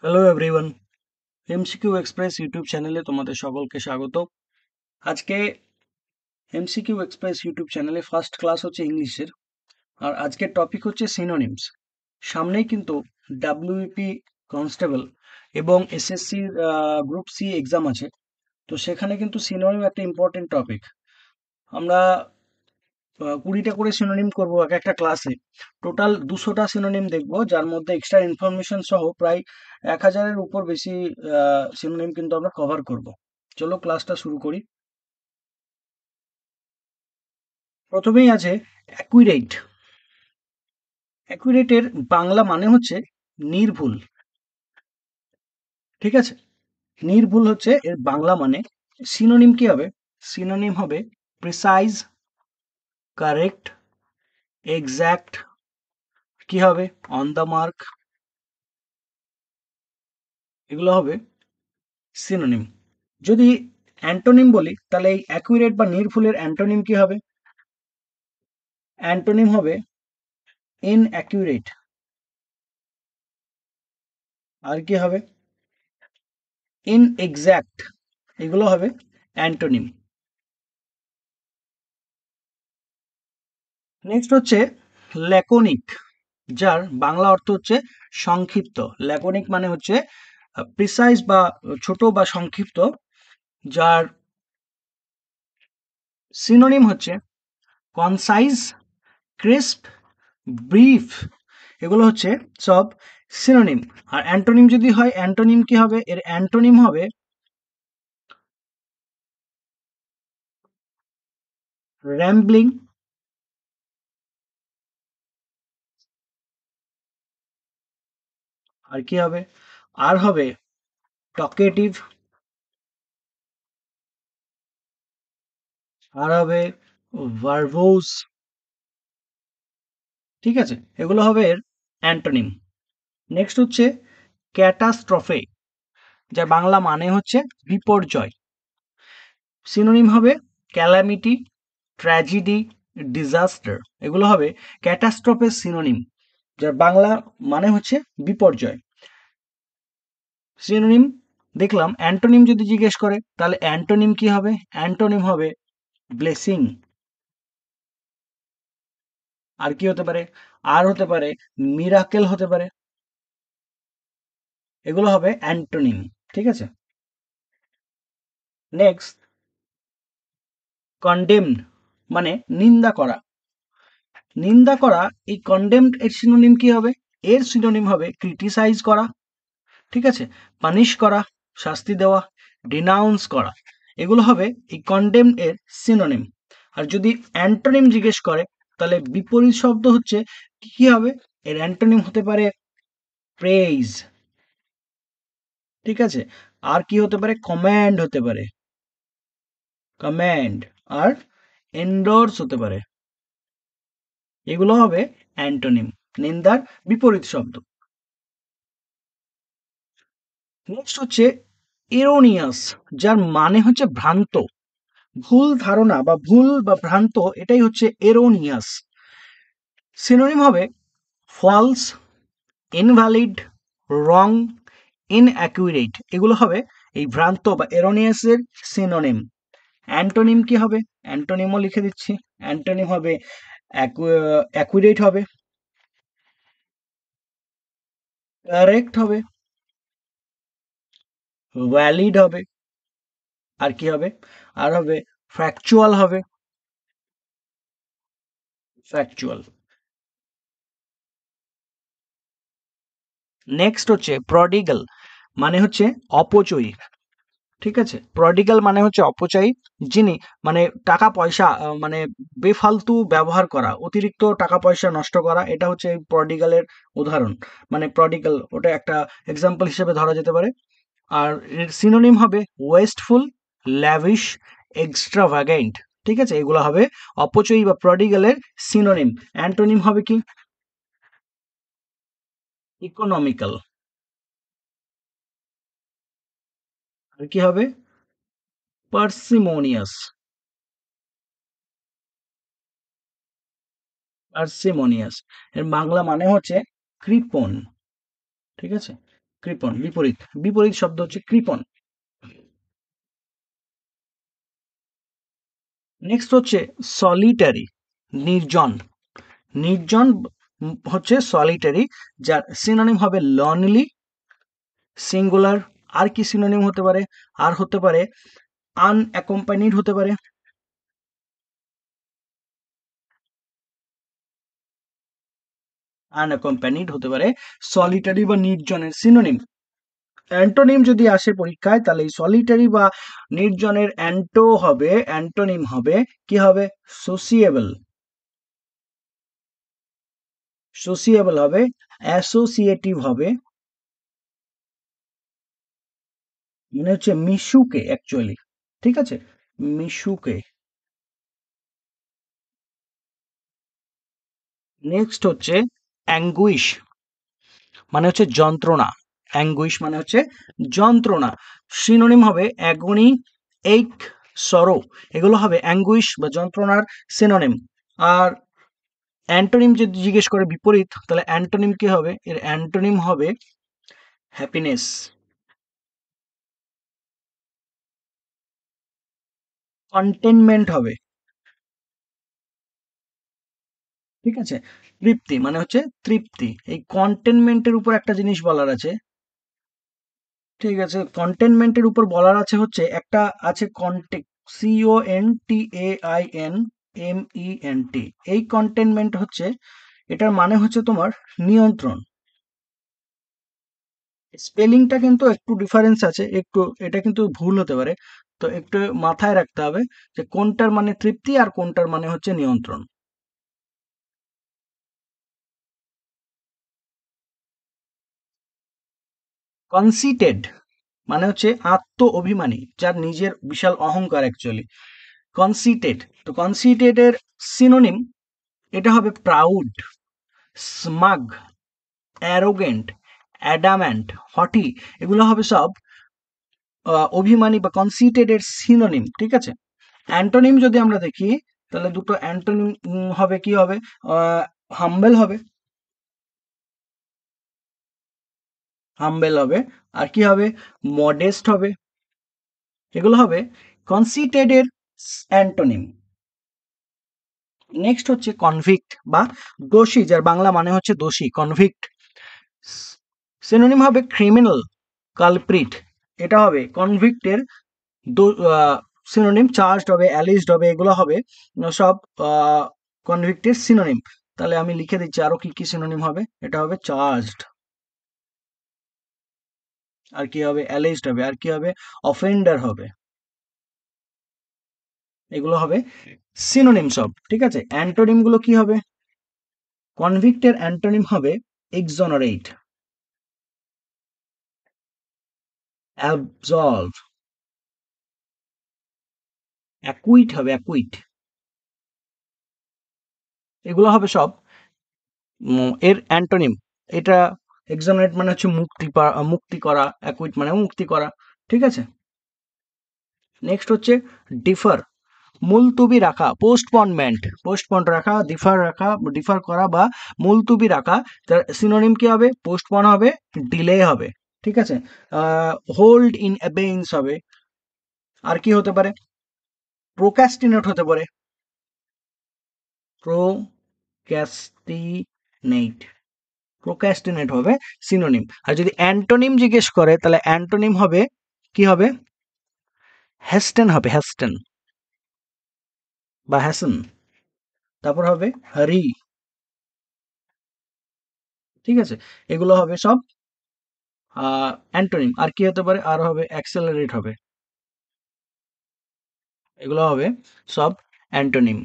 Hello everyone, MCQ express YouTube চ্যানেলে তোমাদের সকলকে স্বাগত। আজকে এমসিকিউ এক্সপ্রেস ইউটিউব চ্যানেলে ফার্স্ট ক্লাস হচ্ছে ইংলিশের। আর আজকের টপিক হচ্ছে সিনোনিমস। সামনেই কিন্তু ডাব্লিউপি কনস্টেবল এবং এসএসসির গ্রুপ সি এক্সাম আছে। তো সেখানে কিন্তু সিনোনিম একটা ইম্পর্টেন্ট টপিক। আমরা 20টা করে সিনোনিম করব এক একটা ক্লাসে। টোটাল 200টা সিনোনিম দেখব, যার মধ্যে এক্সট্রা ইনফরমেশন সহ প্রায় 1000-এর উপর বেশি সিনোনিম কিন্তু আমরা কভার করব। চলো ক্লাসটা শুরু করি। প্রথমেই আছে অ্যাকুরেট। অ্যাকুরেটের বাংলা মানে হচ্ছে নির্ভুল। ঠিক আছে, নির্ভুল হচ্ছে এর বাংলা মানে। সিনোনিম কি হবে? সিনোনিম হবে প্রিসাইজ, কারেক্ট, এক্স্যাক্ট, কি হবে অন দ্য মার্ক, এগুলো হবে সিনোনিম। যদি অ্যান্টোনিম বলি তাহলে এই অ্যাকুরেট বা নির্ভুলের অ্যান্টোনিম কি হবে? অ্যান্টোনিম হবে ইনঅ্যাকুরেট। আর কি হবে? ইনএক্স্যাক্ট। এগুলো হবে অ্যান্টোনিম। নেক্সট হচ্ছে ল্যাকোনিক, যার বাংলা অর্থ হচ্ছে সংক্ষিপ্ত। ল্যাকোনিক মানে হচ্ছে প্রিসাইজ বা ছোট বা সংক্ষিপ্ত, যার সিনোনিম হচ্ছে কনসাইজ, ক্রিস্প, ব্রিফ। এগুলো হচ্ছে সব সিনোনিম। আর অ্যান্টোনিম যদি হয়, অ্যান্টোনিম কি হবে? এর অ্যান্টোনিম হবে র্যাম্বলিং, আর কি হবে? আর হবে টকেটিভ, আর হবে ভার্বোস। ঠিক আছে, এগুলো হবে এর অ্যান্টোনিম। নেক্সট হচ্ছে ক্যাটাস্ট্রফে, যার বাংলা মানে হচ্ছে বিপর্যয়। সিনোনিম হবে ক্যালামিটি, ট্র্যাজেডি, ডিজাস্টার। এগুলো হবে ক্যাটাস্ট্রফের সিনোনিম, যার বাংলা মানে হচ্ছে বিপর্যয়। সিনোনিম দেখলাম। অ্যান্টোনিম যদি জিজ্ঞেস করে তাহলে অ্যান্টোনিম কি হবে? অ্যান্টোনিম হবে ব্লেসিং। আর কি হতে পারে? আর হতে পারে মিরাকেল হতে পারে। এগুলো হবে অ্যান্টোনিম। ঠিক আছে, নেক্সট কন্ডেমড মানে নিন্দা করা। নিন্দা করা, এই কন্ডেমড এর সিনোনিম কি হবে? এর সিনোনিম হবে ক্রিটিসাইজ করা। ঠিক আছে, পানিশ করা, শাস্তি দেওয়া, ডিনাউন্স করা। এগুলো হবে এই কন্ডেমড এর সিনোনিম। আর যদি অ্যান্টোনিম জিজ্ঞেস করে তাহলে বিপরীত শব্দ হচ্ছে কি কি হবে? এর অ্যান্টোনিম হতে পারে প্রেইজ। ঠিক আছে, আর কি হতে পারে? কমান্ড হতে পারে, কমান্ড। আর এন্ডোর্স হতে পারে। এগুলো হবে অ্যান্টোনিম, নিন্দার বিপরীত শব্দ। নেক্সট হচ্ছে এরোনিয়াস, যার মানে হচ্ছে ভ্রান্ত, ভুল ধারণা বা ভুল বা ভ্রান্ত, এটাই হচ্ছে এরোনিয়াস। সিনোনিম হবে ফলস, ইনভ্যালিড, রং, ইনঅ্যাকুরেট। এগুলো হবে এই ভ্রান্ত বা এরোনিয়াসের সিনোনিম। অ্যান্টোনিম কি হবে? অ্যান্টোনিমও লিখে দিচ্ছি। অ্যান্টোনিম হবে অ্যাকুরেট হবে, কারেক্ট হবে, ভ্যালিড হবে, আর কি হবে? আর হবে ফ্যাকচুয়াল হবে, ফ্যাকচুয়াল। নেক্সট হচ্ছে প্রডিগাল, মানে হচ্ছে অপচয়ী। ঠিক আছে, প্রডিগাল মানে হচ্ছে অপচয়ী, যিনি মানে টাকা পয়সা মানে বেফালতু ব্যবহার করা, অতিরিক্ত টাকা পয়সা নষ্ট করা, এটা হচ্ছে এই প্রডিগালের উদাহরণ। মানে প্রডিগাল ওটা একটা এক্সাম্পল হিসেবে ধরা যেতে পারে। আর এর সিনোনিম হবে ওয়েস্টফুল, ল্যাভিশ, এক্সট্রাভাগ্যান্ট। ঠিক আছে, এগুলো হবে অপচয়ী বা প্রডিগালের সিনোনিম। অ্যান্টোনিম হবে কি? ইকোনমিক্যাল। আর কি হবে? পার্সিমোনিয়াস, পার্সিমোনিয়াস। এর বাংলা মানে হচ্ছে কৃপণ। ঠিক আছে, কৃপণ বিপরীত, বিপরীত শব্দ হচ্ছে কৃপণ। নেক্সট হচ্ছে সলিটারি, নির্জন। নির্জন হচ্ছে সলিটারি, যার সিনোনিম হবে লনলি, সিঙ্গুলার। আর কি সিনোনিম হতে পারে? আর হতে পারে আনঅ্যাকম্পানিড হতে পারে, আনঅ্যাকম্পানিড হতে পারে সলিটারি বা নির্জনের সিনোনিম। অ্যান্টোনিম যদি আসে পরীক্ষায়, তাহলে এই সলিটারি বা নির্জনের অ্যান্টোনিম হবে কি হবে? সোসিয়েবল। সোসিয়েবল হবে, অ্যাসোসিয়েটিভ হবে, মানে হচ্ছে মিশুকে অ্যাকচুয়ালি, ঠিক আছে, মিশুকে। নেক্সট হচ্ছে অ্যাঙ্গুইশ, মানে হচ্ছে যন্ত্রণা। অ্যাঙ্গুইশ মানে হচ্ছে যন্ত্রণা। সিনোনিম হবে অ্যাগনি, এইক, সরো। এগুলো হবে অ্যাঙ্গুইশ বা যন্ত্রণার সিনোনিম। আর অ্যান্টোনিম যদি জিজ্ঞেস করে বিপরীত, তাহলে অ্যান্টোনিম কি হবে? এর অ্যান্টোনিম হবে হ্যাপিনেস। কন্টেনমেন্ট হবে, ঠিক আছে। তৃপ্তি মানে হচ্ছে তৃপ্তি। এই কন্টেনমেন্টের উপর একটা জিনিস বলার আছে, ঠিক আছে। কন্টেনমেন্টের উপর বলার আছে হচ্ছে একটা আছে কন্টেক্ট, CONTAINMENT। এই কন্টেনমেন্ট হচ্ছে, এটার মানে হচ্ছে তোমার নিয়ন্ত্রণ। স্পেলিংটা কিন্তু একটু ডিফারেন্স আছে, একটু এটা কিন্তু ভুল হতে পারে, তো একটু মাথায় রাখতে হবে যে কোনটার মানে তৃপ্তি আর কোনটার মানে হচ্ছে নিয়ন্ত্রণ। কনসিটেড মানে হচ্ছে আত্ম অভিমানী, যার নিজের বিশাল অহংকার অ্যাকচুয়ালি, কনসিটেড। তো কনসিটেড এর সিনোনিম এটা হবে প্রাউড, স্মাগ, অ্যারোগেন্ট, অ্যাডাম্যান্ট, হটি। এগুলো হবে সব অভিমানী বা কনসিটেড এর সিনোনিম, ঠিক আছে। অ্যান্টোনিম যদি আমরা দেখি, তাহলে দুটো অ্যান্টোনিম হবে, কি হবে? হাম্বেল হবে, হাম্বেল হবে। আর কি হবে? মডেস্ট হবে। এগুলো হবে কনসিটেড এর অ্যান্টোনিম। নেক্সট হচ্ছে কনভিক্ট বা দোষী, যার বাংলা মানে হচ্ছে দোষী, কনভিক্ট। সিনোনিম হবে ক্রিমিনাল, কালপ্রিট। এটা হবে কনভিক্টের সিনোনিম। চার্জড হবে, অ্যালিজড হবে, এগুলো হবে সব কনভিক্টের সিনোনিম। তাহলে আমি লিখে দিচ্ছি আরো কি কি সিনোনিম হবে। এটা হবে চার্জড, আর কি হবে? অ্যালিজড হবে, আর কি হবে? অফেন্ডার হবে। এগুলো হবে সিনোনিম সব, ঠিক আছে। অ্যান্টোনিম গুলো কি হবে? কনভিক্টের অ্যান্টোনিম হবে এক্সোনারেট, অ্যাবজলভ, অ্যাকুইট হবে, অ্যাকুইট। এগুলো হবে সব এর অ্যান্টোনিম। এটা এক্সোনারেট মানে হচ্ছে মুক্তি করা, অ্যাকুইট মানে মুক্তি করা, ঠিক আছে। নেক্সট হচ্ছে ডিফার, মুলতুবি রাখা, পোস্টপনমেন্ট, পোস্টপন রাখা, ডিফার করা বা মুলতুবি রাখা। তার সিনোনিম কি হবে? পোস্টপন হবে, ডিলে হবে, ঠিক আছে। হোল্ড ইন অ্যাবেইন্স হবে। আর কি হতে পারে? প্রোক্যাস্টিনেট হতে পারে, প্রোক্যাস্টিনেট, প্রোক্যাস্টিনেট হবে সিনোনিম। আর যদি অ্যান্টোনিম জিজ্ঞেস করে, তাহলে অ্যান্টোনিম হবে কি হবে? হ্যাস্টেন হবে, হ্যাস্টেন বা হ্যাসন। তারপর হবে হারি, ঠিক আছে। এগুলো হবে সব অ্যান্টোনিম। আর কি হতে পারে? আর হবে অ্যাক্সেলারেট হবে। এগুলো হবে সব অ্যান্টোনিম।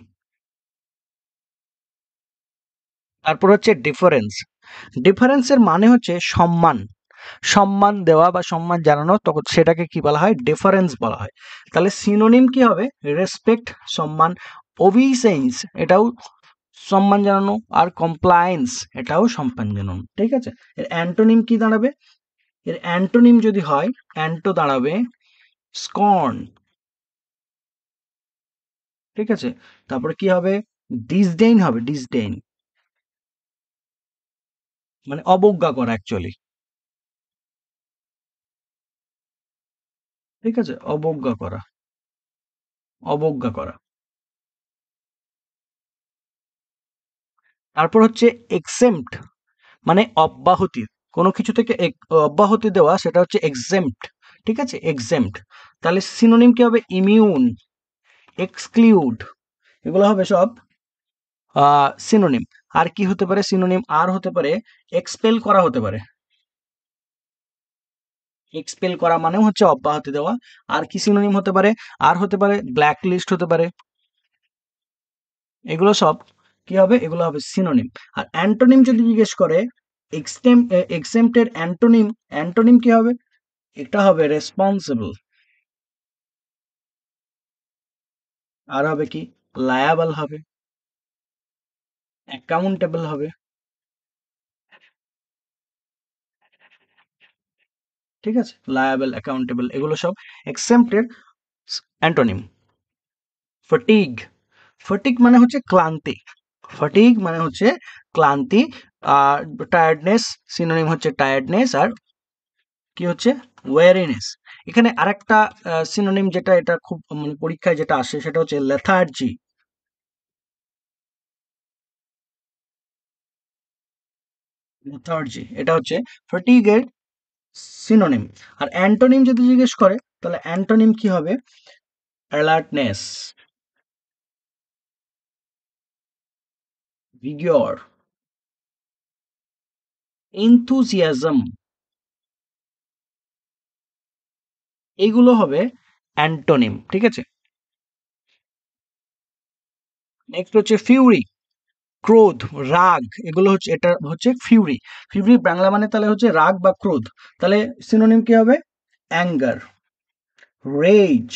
তারপর হচ্ছে ডিফারেন্স। ডিফারেন্সের মানে হচ্ছে সম্মান, সম্মান দেওয়া বা সম্মান জানানো, তখন সেটাকে কি বলা হয়? ডিফারেন্স বলা হয়। তাহলে সিনোনিম কি হবে? রেসপেক্ট, সম্মান, ওবিসেন্স, এটাও সম্মান জানানো, আর কমপ্লায়েন্স, এটাও সম্মান জানানো, ঠিক আছে। এর অ্যান্টোনিম কি দাঁড়াবে? এর অ্যান্টোনিম যদি হয়, অ্যান্টো দাঁড়াবে স্কর্ন, ঠিক আছে। তারপরে কি হবে? ডিসডেইন হবে, ডিসডেইন মানে অবজ্ঞা করা অ্যাকচুয়ালি। ঠিক আছে, অবজ্ঞা করা, অবজ্ঞা করা। তারপর হচ্ছে এক্সেম্পট, মানে অব্যাহতি, কোনো কিছু থেকে অব্যাহতি দেওয়া, সেটা হচ্ছে এক্সেম্পট। ঠিক আছে, এক্সেম্পট। তাহলে সিনোনিম কি হবে? ইমিউন, এক্সক্লুড, এগুলো হবে সব সিনোনিম। আর কি হতে পারে সিনোনিম? আর হতে পারে এক্সপেল করা, হতে পারে এক্সপেল করা মানেও হচ্ছে অব্যাহতি দেওয়া। আর কি সিনোনিম হতে পারে? আর হতে পারে ব্ল্যাক লিস্ট হতে পারে। এগুলো সব কি হবে? এগুলো হবে সিনোনিম। আর অ্যান্টোনিম যদি জিজ্ঞেস করে, এক্সেম্পটের অ্যান্টোনিম, অ্যান্টোনিম কি হবে? এটা হবে রেসপন্সিবল। আর হবে কি? লায়াবল হবে, অ্যাকাউন্টেবল হবে। ঠিক আছে, লায়াবল, অ্যাকাউন্টেবল, এগুলো সব এক্সেম্পটের অ্যান্টোনিম। ফটিগ, ফটিগ মানে হচ্ছে ক্লান্তি, ফটিগ মানে হচ্ছে ক্লান্তি। আর টায়ার্ডনেস, সিনোনিম হচ্ছে টায়ার্ডনেস। আর কি হচ্ছে? ওয়ারিনেস। এখানে আরেকটা সিনোনিম, যেটা এটা খুব মানে পরীক্ষায় যেটা আসে, সেটা হচ্ছে লেথার্জি। লেথার্জি এটা হচ্ছে ফটিগের সিনোনিম। আর অ্যান্টোনিম যদি জিজ্ঞেস করে, তাহলে অ্যান্টোনিম কি হবে? অ্যালার্টনেস, ভিগর, এনথুজিয়াজম, এইগুলো হবে অ্যান্টোনিম। ঠিক আছে, নেক্সট হচ্ছে ফিউরি, ক্রোধ, রাগ, এগুলো হচ্ছে, এটা হচ্ছে ফিউরি। ফিউরি বাংলা মানে তাহলে হচ্ছে রাগ বা ক্রোধ। তাহলে সিনোনিম কি হবে? অ্যাঙ্গার, রেজ,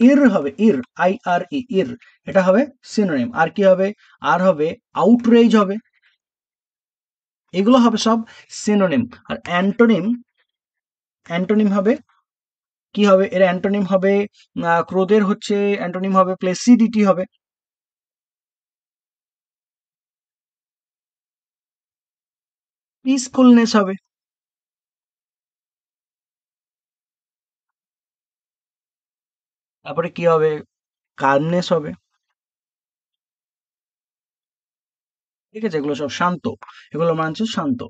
ইর হবে, ইর, আই আর ই, ইর, এটা হবে সিনোনিম। আর কি হবে? আর হবে আউটরেজ হবে। এগুলো হবে সব সিনোনিম। আর অ্যান্টোনিম, অ্যান্টোনিম হবে কি হবে? এর অ্যান্টোনিম হবে ক্রোধের হচ্ছে অ্যান্টোনিম হবে প্লেসিডিটি হবে। পিসফুলনেস হবে। তারপরে কি হবে? কালমনেস হবে। ঠিক আছে, এগুলো সব শান্ত, এগুলো মানে হচ্ছে শান্ত।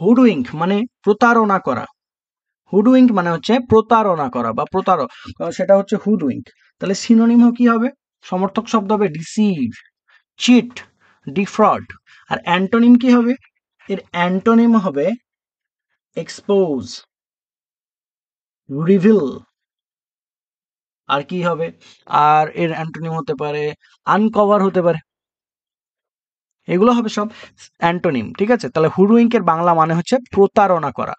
হুডউইঙ্ক মানে প্রতারণা করা, হুডউইঙ্ক মানে হচ্ছে প্রতারণা করা বা প্রতারক, সেটা হচ্ছে হুডউইঙ্ক। তাহলে সিনোনিম কি হবে? সমর্থক শব্দ হবে ডিসিভ, চিট, ডিফ্রড। আর অ্যান্টোনিম কি হবে? এর অ্যান্টোনিম হবে এক্সপোজ, রিভিল। আর কি হবে? আর এর অ্যান্টোনিম হতে পারে আনকভার হতে পারে। এগুলো হবে সব অ্যান্টোনিম। ঠিক আছে, তাহলে হুডউইঙ্কের বাংলা মানে হচ্ছে প্রতারণা করা।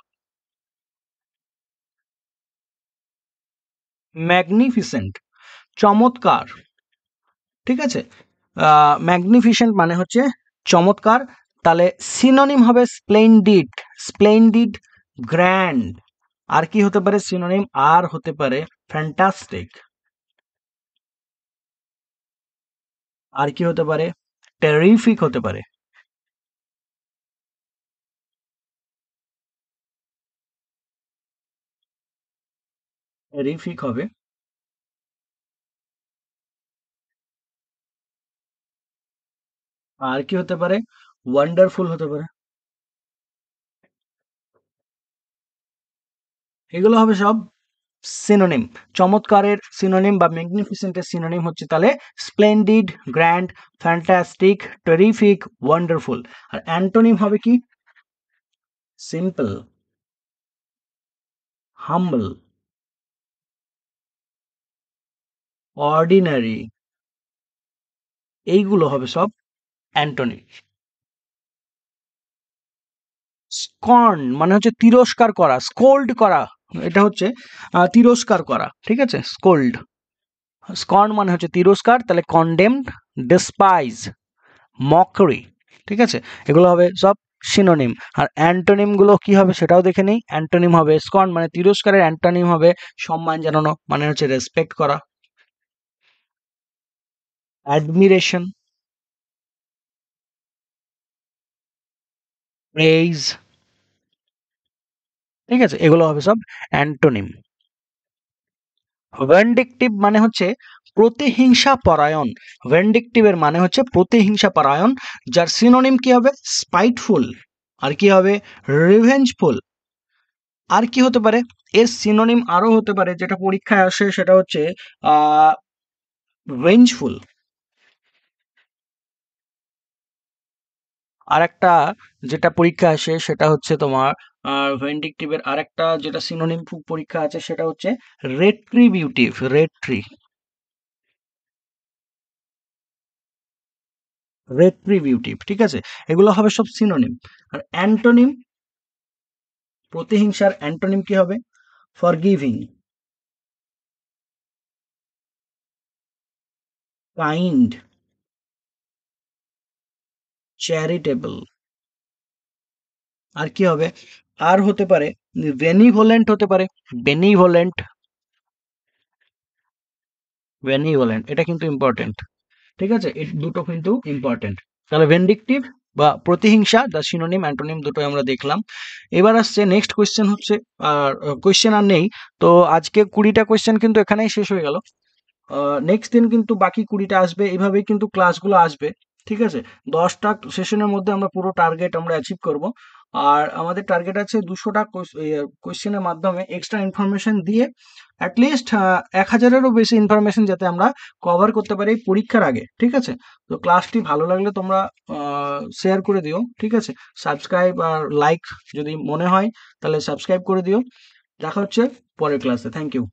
ম্যাগনিফিসেন্ট, চমৎকার। ঠিক আছে, ম্যাগনিফিসেন্ট মানে হচ্ছে চমৎকার। তাহলে সিনোনিম হবে স্প্লেন্ডিড, স্প্লেন্ডিড, গ্র্যান্ড। আর কি হতে পারে সিনোনিম? আর হতে পারে ফ্যান্টাস্টিক। আর কি হতে পারে? টেরিফিক হতে পারে। টেরিফিক হবে। আর কি হতে পারে? ওয়ান্ডারফুল হতে পারে। এগুলো হবে সব সিনোনিম। চমৎকারের সিনোনিম বা ম্যাগনিফিসেন্টের সিনোনিম হচ্ছে তাহলে splendid, grand, fantastic, terrific, wonderful. আর অ্যান্টোনিম হবে কি? সিম্পল, হাম্বল, অর্ডিনারি, এইগুলো হবে সব অ্যান্টোনিম। স্কর্ন মানে হচ্ছে তিরস্কার করা, স্কোল্ড করা, এটা হচ্ছে তিরস্কার করা। ঠিক আছে, স্কোল্ড। স্কর্ন মানে হচ্ছে তিরস্কার, তাহলে কন্ডেমড, ডিসপাইজ, মকরি। ঠিক আছে, এগুলো হবে সব সিনোনিম। আর অ্যান্টোনিম গুলো কি হবে সেটাও দেখে নেই। অ্যান্টোনিম হবে স্কর্ন মানে তিরস্কারের অ্যান্টোনিম হবে সম্মান জানানো, মানে হচ্ছে রেসপেক্ট করা। অ্যাডমিরেশন, প্রেইজ, ঠিক আছে, এগুলো হবে সব অ্যান্টোনিম। ভেন্ডিকটিভ মানে হচ্ছে প্রতিহিংসা পরায়ণ। ভেন্ডিকটিভের মানে হচ্ছে প্রতিহিংসা পরায়ণ, যার সিনোনিম কি হবে? স্পাইটফুল। আর কি হবে? রিভেঞ্জফুল। আর কি হতে পারে? এর সিনোনিম আরো হতে পারে, যেটা পরীক্ষায় আসে, সেটা হচ্ছে আহ ভেঞ্জফুল। আর একটা যেটা পরীক্ষা আসে সেটা হচ্ছে তোমার ভেন্ডিকটিভের আরেকটা যেটা সিনোনিম পরীক্ষা আছে সেটা হচ্ছে রেট্রিবিউটিভ। রেট্রিবিউটিভ, ঠিক আছে, এগুলো হবে সব সিনোনিম। আর অ্যান্টোনিম, প্রতিহিংসার অ্যান্টোনিম কি হবে? Forgiving, kind, charitable. আর কি হবে? আর হতে পারে বেনিভোলেন্ট, হতে পারে বেনিভোলেন্ট। বেনিভোলেন্ট এটা কিন্তু ইম্পর্টেন্ট, ঠিক আছে, এই দুটো কিন্তু ইম্পর্টেন্ট। তাহলে ভেন্ডিকটিভ বা প্রতিহিংসা, দ্য সিনোনিম অ্যান্টোনিম দুটোই আমরা দেখলাম। এবার আসছে নেক্সট কোয়েশ্চেন হচ্ছে, আর কোয়েশ্চেন আর নেই। তো আজকে 20টা কোয়েশ্চেন কিন্তু এখানেই শেষ হয়ে গেল। নেক্সট দিন কিন্তু বাকি 20টা আসবে, এইভাবেই কিন্তু ক্লাসগুলো আসবে, ঠিক আছে। 10টা সেশনের মধ্যে আমরা পুরো টার্গেট আমরা অ্যাচিভ করব। আর আমাদের টার্গেট আছে 200টা কোয়েশ্চেনের মাধ্যমে এক্সট্রা ইনফরমেশন দিয়ে অ্যাটলিস্ট 1000-এরও বেশি ইনফরমেশন যাতে আমরা কভার করতে পারি এই পরীক্ষার আগে, ঠিক আছে। তো ক্লাসটি ভালো লাগলে তোমরা শেয়ার করে দিও, ঠিক আছে। সাবস্ক্রাইব আর লাইক যদি মনে হয় তাহলে সাবস্ক্রাইব করে দিও। দেখা হচ্ছে পরের ক্লাসে। Thank you.